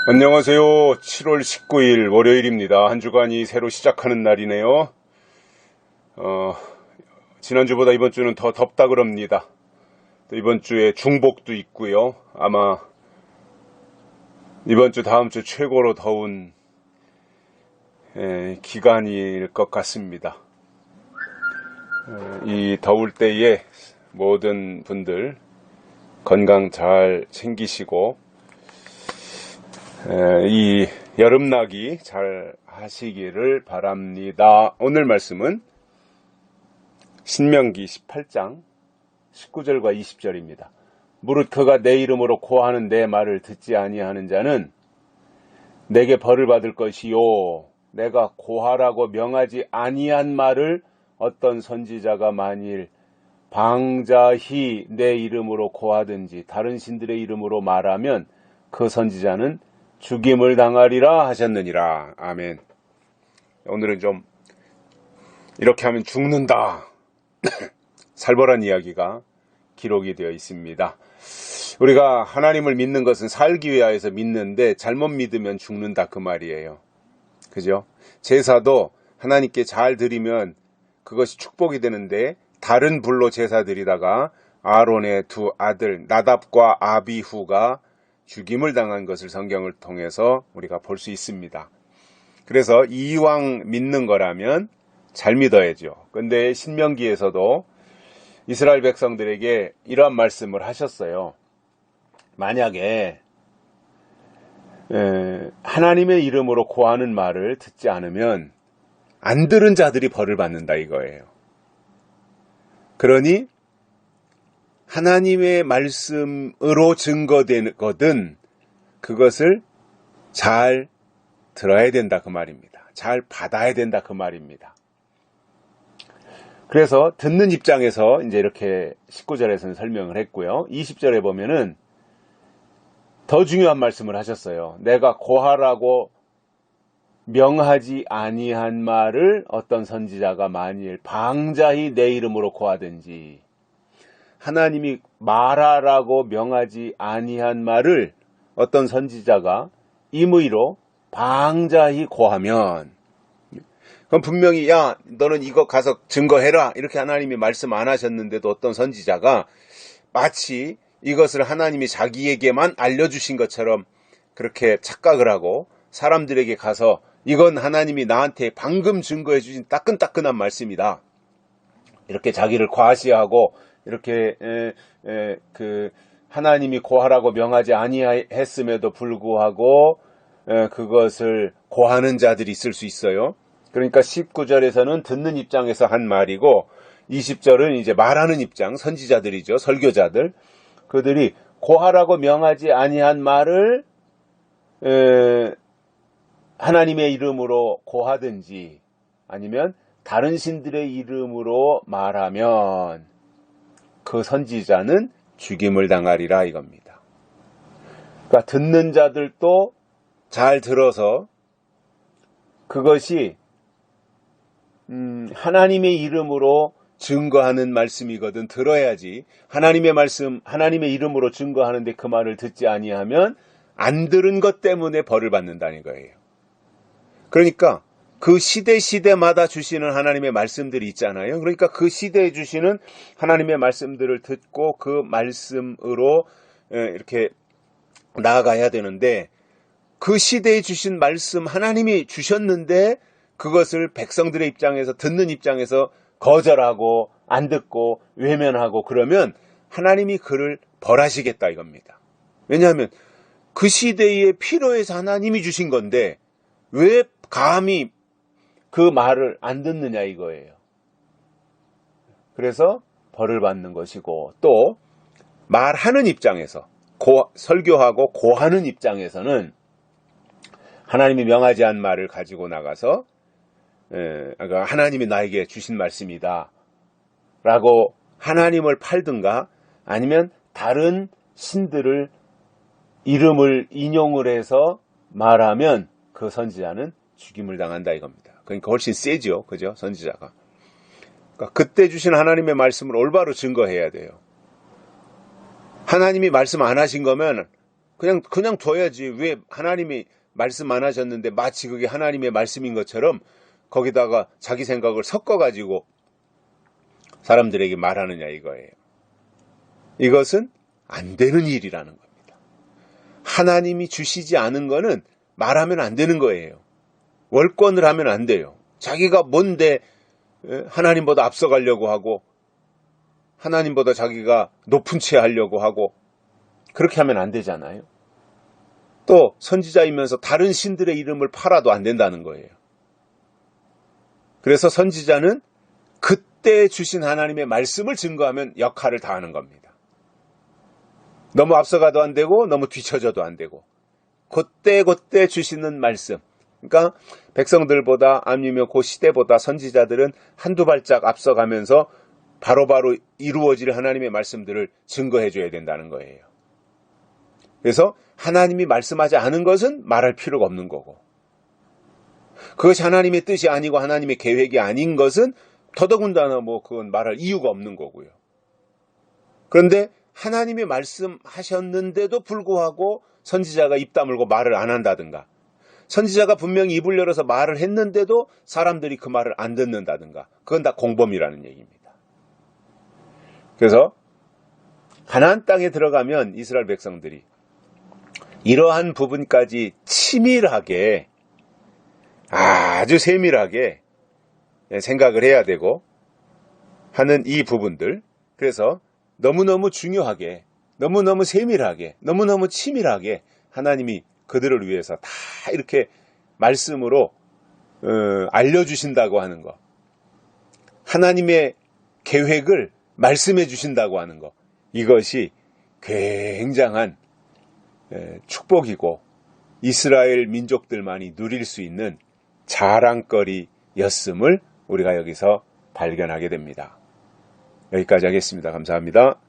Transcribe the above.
안녕하세요. 7월 19일 월요일입니다. 한 주간이 새로 시작하는 날이네요. 지난주보다 이번 주는 더 덥다 그럽니다. 또 이번 주에 중복도 있고요. 아마 이번 주 다음 주 최고로 더운 기간일 것 같습니다. 이 더울 때에 모든 분들 건강 잘 챙기시고 이 여름나기 잘 하시기를 바랍니다. 오늘 말씀은 신명기 18장 19절과 20절입니다. 무릇 그가 내 이름으로 고하는 내 말을 듣지 아니하는 자는 내게 벌을 받을 것이요, 내가 고하라고 명하지 아니한 말을 어떤 선지자가 만일 방자히 내 이름으로 고하든지 다른 신들의 이름으로 말하면 그 선지자는 죽임을 당하리라 하셨느니라. 아멘. 오늘은 좀 이렇게 하면 죽는다 살벌한 이야기가 기록이 되어 있습니다. 우리가 하나님을 믿는 것은 살기 위하여서 믿는데 잘못 믿으면 죽는다 그 말이에요. 그죠? 제사도 하나님께 잘 드리면 그것이 축복이 되는데 다른 불로 제사 드리다가 아론의 두 아들 나답과 아비후가 죽임을 당한 것을 성경을 통해서 우리가 볼 수 있습니다. 그래서 이왕 믿는 거라면 잘 믿어야죠. 근데 신명기에서도 이스라엘 백성들에게 이러한 말씀을 하셨어요. 만약에 하나님의 이름으로 고하는 말을 듣지 않으면 안 들은 자들이 벌을 받는다 이거예요. 그러니 하나님의 말씀으로 증거되거든 그것을 잘 들어야 된다 그 말입니다. 잘 받아야 된다 그 말입니다. 그래서 듣는 입장에서 이제 이렇게 19절에서는 설명을 했고요. 20절에 보면은 더 중요한 말씀을 하셨어요. 내가 고하라고 명하지 아니한 말을 어떤 선지자가 만일 방자히 내 이름으로 고하든지, 하나님이 말하라고 명하지 아니한 말을 어떤 선지자가 임의로 방자히 고하면, 그럼 분명히 야 너는 이거 가서 증거해라 이렇게 하나님이 말씀 안 하셨는데도 어떤 선지자가 마치 이것을 하나님이 자기에게만 알려주신 것처럼 그렇게 착각을 하고 사람들에게 가서 이건 하나님이 나한테 방금 증거해 주신 따끈따끈한 말씀이다 이렇게 자기를 과시하고 이렇게 하나님이 고하라고 명하지 아니했음에도 불구하고 그것을 고하는 자들이 있을 수 있어요. 그러니까 19절에서는 듣는 입장에서 한 말이고 20절은 이제 말하는 입장, 선지자들이죠. 설교자들. 그들이 고하라고 명하지 아니한 말을 하나님의 이름으로 고하든지 아니면 다른 신들의 이름으로 말하면 그 선지자는 죽임을 당하리라 이겁니다. 그러니까 듣는 자들도 잘 들어서 그것이 하나님의 이름으로 증거하는 말씀이거든 들어야지. 하나님의 말씀, 하나님의 이름으로 증거하는데 그 말을 듣지 아니하면 안 들은 것 때문에 벌을 받는다는 거예요. 그러니까 그 시대마다 주시는 하나님의 말씀들이 있잖아요. 그러니까 그 시대에 주시는 하나님의 말씀들을 듣고 그 말씀으로 이렇게 나아가야 되는데, 그 시대에 주신 말씀 하나님이 주셨는데 그것을 백성들의 입장에서, 듣는 입장에서 거절하고 안 듣고 외면하고 그러면 하나님이 그를 벌하시겠다 이겁니다. 왜냐하면 그 시대에 필요해서 하나님이 주신 건데 왜 감히 그 말을 안 듣느냐 이거예요. 그래서 벌을 받는 것이고, 또 말하는 입장에서 설교하고 고하는 입장에서는 하나님이 명하지 않은 말을 가지고 나가서 하나님이 나에게 주신 말씀이다 라고 하나님을 팔든가 아니면 다른 신들을 이름을 인용을 해서 말하면 그 선지자는 죽임을 당한다 이겁니다. 그러니까 훨씬 세죠. 그죠? 선지자가. 그러니까 그때 주신 하나님의 말씀을 올바로 증거해야 돼요. 하나님이 말씀 안 하신 거면 그냥 둬야지. 왜 하나님이 말씀 안 하셨는데 마치 그게 하나님의 말씀인 것처럼 거기다가 자기 생각을 섞어가지고 사람들에게 말하느냐 이거예요. 이것은 안 되는 일이라는 겁니다. 하나님이 주시지 않은 거는 말하면 안 되는 거예요. 월권을 하면 안 돼요. 자기가 뭔데 하나님보다 앞서가려고 하고 하나님보다 자기가 높은 채 하려고 하고 그렇게 하면 안 되잖아요. 또 선지자이면서 다른 신들의 이름을 팔아도 안 된다는 거예요. 그래서 선지자는 그때 주신 하나님의 말씀을 증거하면 역할을 다하는 겁니다. 너무 앞서가도 안 되고 너무 뒤처져도 안 되고 그때 주시는 말씀. 그러니까 백성들보다 아니면 그 시대보다 선지자들은 한두 발짝 앞서가면서 바로바로 이루어질 하나님의 말씀들을 증거해 줘야 된다는 거예요. 그래서 하나님이 말씀하지 않은 것은 말할 필요가 없는 거고 그것이 하나님의 뜻이 아니고 하나님의 계획이 아닌 것은 더더군다나 그건 말할 이유가 없는 거고요. 그런데 하나님이 말씀하셨는데도 불구하고 선지자가 입 다물고 말을 안 한다든가 선지자가 분명히 입을 열어서 말을 했는데도 사람들이 그 말을 안 듣는다든가 그건 다 공범이라는 얘기입니다. 그래서 가나안 땅에 들어가면 이스라엘 백성들이 이러한 부분까지 치밀하게 아주 세밀하게 생각을 해야 되고 하는 이 부분들 그래서 너무너무 중요하게 너무너무 세밀하게 너무너무 치밀하게 하나님이 그들을 위해서 다 이렇게 말씀으로 알려주신다고 하는 것 하나님의 계획을 말씀해 주신다고 하는 것 이것이 굉장한 축복이고 이스라엘 민족들만이 누릴 수 있는 자랑거리였음을 우리가 여기서 발견하게 됩니다. 여기까지 하겠습니다. 감사합니다.